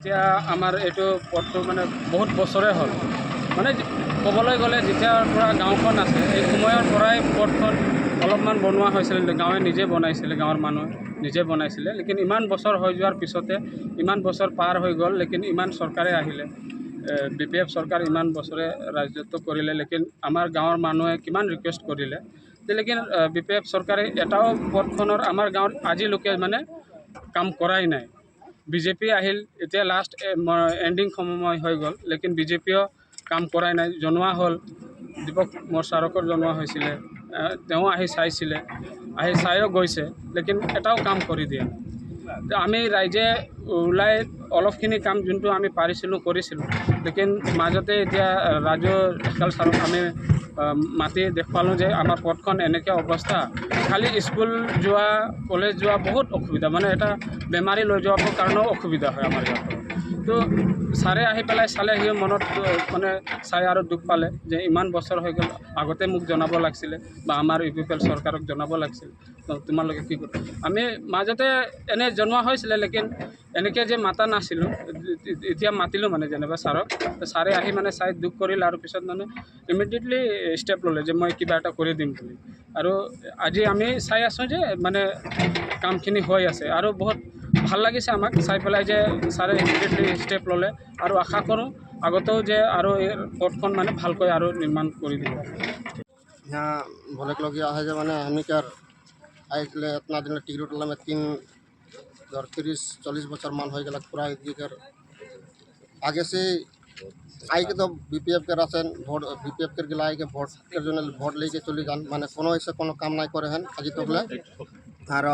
এতিয়া আমাৰ এইটো পথটো মানে বহুত বছৰে হ'ল, মানে ক'বলৈ গ'লে যেতিয়াৰ পৰা গাঁওখন আছে এই সময়ৰ পৰাই পথখন অলপমান বনোৱা হৈছিল, গাঁৱে নিজে বনাইছিলে, গাঁৱৰ মানুহে নিজে বনাইছিলে। লেকিন ইমান বছৰ হৈ যোৱাৰ পিছতে ইমান বছৰ পাৰ হৈ গ'ল, লেকিন ইমান চৰকাৰে আহিলে, BPF চৰকাৰ ইমান বছৰে ৰাজত্ব কৰিলে, লেকিন আমাৰ গাঁৱৰ মানুহে কিমান ৰিকুৱেষ্ট কৰিলে, লেকিন BPF চৰকাৰে এটাও পথখনৰ আমাৰ গাঁৱত আজিলৈকে মানে কাম কৰাই নাই। BJP আহিল, এতিয়া লাষ্ট এণ্ডিং সময় হৈ গ'ল, লেকিন BJPও কাম কৰাই নাই। জনোৱা হ'ল, দীপক ছাৰকো জনোৱা হৈছিলে, তেওঁ আহি চাইছিলে, আহি চাইও গৈছে, লেকিন এটাও কাম কৰি দিয়া। আমি ৰাইজে ওলাই অলপখিনি কাম যোনটো আমি পাৰিছিলোঁ কৰিছিলোঁ, লেকিন মাজতে এতিয়া ৰাজু ঢেকাল ছাৰক আমি মাতি দেখুৱালোঁ যে আমাৰ পথখন এনেকৈ অৱস্থা, খালি স্কুল যোৱা কলেজ যোৱা বহুত অসুবিধা, মানে এটা বেমাৰী লৈ যোৱাৰ কাৰণেও অসুবিধা হয় আমাৰ ইয়াত। তো ছাৰে আহি পেলাই চালে, সিও মনত মানে চাই আৰু দুখ পালে যে ইমান বছৰ হৈ গ'ল, আগতে মোক জনাব লাগিছিলে বা আমাৰ UPPL চৰকাৰক জনাব লাগিছিল, তোমালোকে কি কৰোঁ। আমি মাজতে এনে জনোৱা হৈছিলে, লেকিন এনেকৈ যে মাতা নাছিলোঁ, এতিয়া মাতিলোঁ মানে যেনিবা ছাৰক। ছাৰে আহি মানে চাই দুখ কৰিল আৰু পিছত মানে ইমিডিয়েটলি ষ্টেপ ল'লে যে মই কিবা এটা কৰি দিম বুলি। আৰু আজি আমি চাই আছোঁ যে মানে কামখিনি হৈ আছে, আৰু বহুত ভাল লাগিছে আমাক চাই পেলাই যে ছাৰে ইমিডিয়েটলি ষ্টেপ ল'লে, আৰু আশা কৰোঁ আগতেও যে আৰু এই পথখন মানে ভালকৈ আৰু নিৰ্মাণ কৰি দিব। यहाँ भोलेक लोग है जो मैंने हमी कर आइले इतना दिन टिकट उठला में 30-40 बच्चर मान हो गया पूरा कर आगे से आई के तो BPF के राशन भोट BPF के गिला के भोट के जो भोट लेके चली जान माने कोनो ऐसे कोनो काम नहीं करे हैं आज तकले। और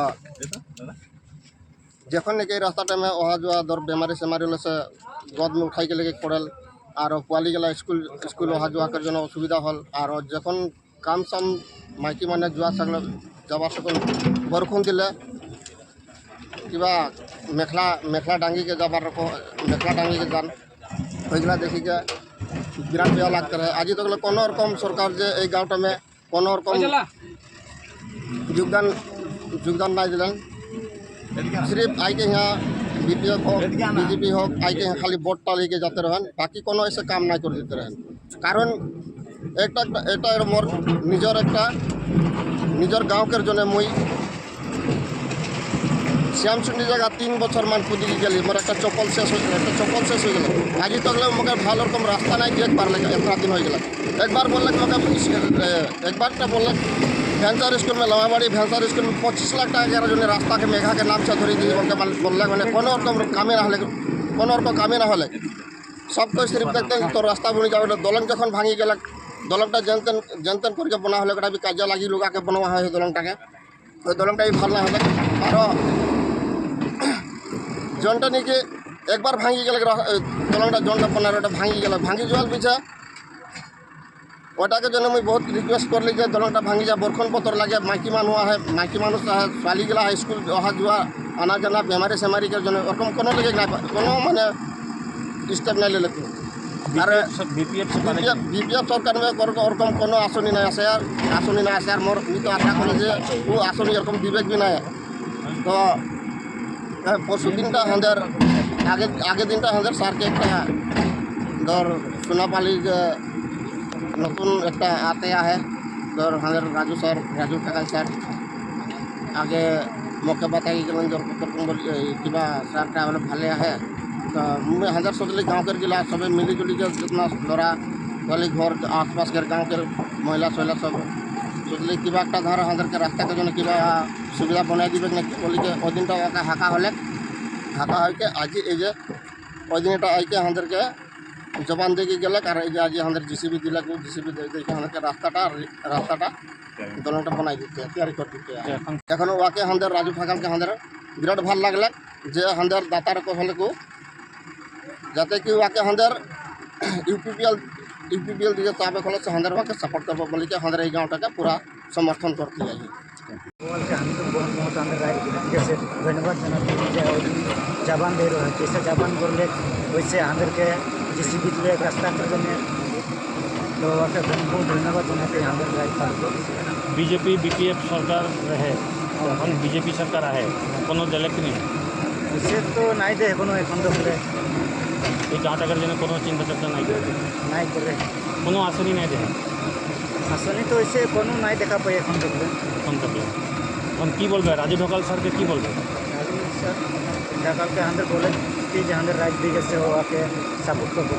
जखन के रास्ता टाइम वहाँ जो दर बेमारी सेमारी से गद में उठाई के लेके पड़ल और पुआली गला स्कूल वहाँ जो कर जो असुविधा हल। और जखन काम साम माइकी माने जुआ सकल जावा सकल बरखुन दिले किबा मेखला डांगी के जाबार रखो मेखला डांगी के जान होइगला देखी के विराट बेया लागते रहे। आज तक कोनो रकम सरकार जे ए गाँवटा में कोनो रकम योगदान नहीं दिलन। सिर्फ आई के यहाँ BPF हो BJP हो आई के यहाँ खाली वोट लेके जाते रहें, बाकी कोनो ऐसे काम नहीं कर देते रहें। कारण एक मोर निजर गाँव के जो मुई श्यामचुंडी जगह 3 बছর मान खुदी गली मोर एक चप्पल शेष हो गया आज तक मगर भल रकम रास्ता नहीं देख पारे इतना दिन हो गया। एक बार बोल एक बार बोल भैंसर स्कूल में लवाबाड़ी भैंसर स्कूल में 25 लाख टाका जो रास्ता के मेघा के नाम से धरी दी बोल मैंने कोनो रकम कामे ना कोनो रकम कामे ना हले सब कोई सिर्फ देखते तो रास्ता बनी जाए दलंग जखन भांगी गल दलंगटा जनतन करके बना हले भी काजा लगी लुगा के बनवा है दलंगटा के दलंगटा भी भल ना हले। और जनटा नहीं कि एक बार भांगी गल दलंगटा जनटा बनाटा भांगी गल भांगी जाल पीछे ওটাকে জন্য মুই बहुत रिक्वेस्ट कर ली दलंगटा भांगी जा बरखन पतर लगे माइकी मानुआ है माइकी मानुष ছোৱালী गला हाई स्कूल अहा जुआ आना जाना बेमारी सेमारी के जन ओरकम कोनो लगे ना कोनो माने स्टेप नहीं ले अरे BPF सरकार में ओरकम कोनो आसनी नहीं आसे यार मोर तो आशा करे जे वो आसनी ओरकम विवेक भी नहीं। तो परसु दिन हंदर आगे दिन हंदर सार के एक दर सुना पाली नतून एक आते है दर हंदर राजू ढेकाल सर आगे मौके बताई गलन जो क्या सर बोले भाले है। तो मैं हंदर सोचली गाँव कर गिला सब मिली जुली के जितना लड़ा वाली घर आसपास के गाँव के महिला सोला सब सोचली कि धार हंदर के रास्ता के जो क्या सुविधा बनाई दी बोली के दिन हाका हले हाका होके आज ये दिन आई के हंदर के जबान दे गल और आज हंदर JCB दिल JCB देखे हंदर रास्ता दलंगटा बनाई दीते तैयारी कर दीते एखन वाके हंदर राजू ढेकाल के हंदर विराट भल लगल जे हंदर दातार को हले को जाते कि वाके हंदर UPPL दिए ताबे खोल से हंदर वाके सपोर्ट कर बोली के हंदर गाँवटा के पूरा समर्थन करते हैं। धन्यवाद जबान दे रहे हैं जैसे जबान बोले वैसे हंदर के JCB दिए रास्ता कर तो बहुत धन्यवाद जनाते हैं हंदर BJP BPF सरकार रहे BJP सरकार आए कोनो दिले कि नहीं उसे तो नहीं दे एखो तो এই গাঁওটাকার জন্য কোনো চিন্তা চর্চা নাই করে নাই করে কোনো আসেনি নাই দেখে আসলে তো এসে কোনো নাই দেখা পাই এখন দেখবেন এখন থেকে এখন কী বলবে রাজু ঢকাল স্যারকে কী বলবে রাজু স্যার ঢাকালকে আমাদের বলে যে আমাদের রাজনীতি গেছে ওকে সাপোর্ট করবো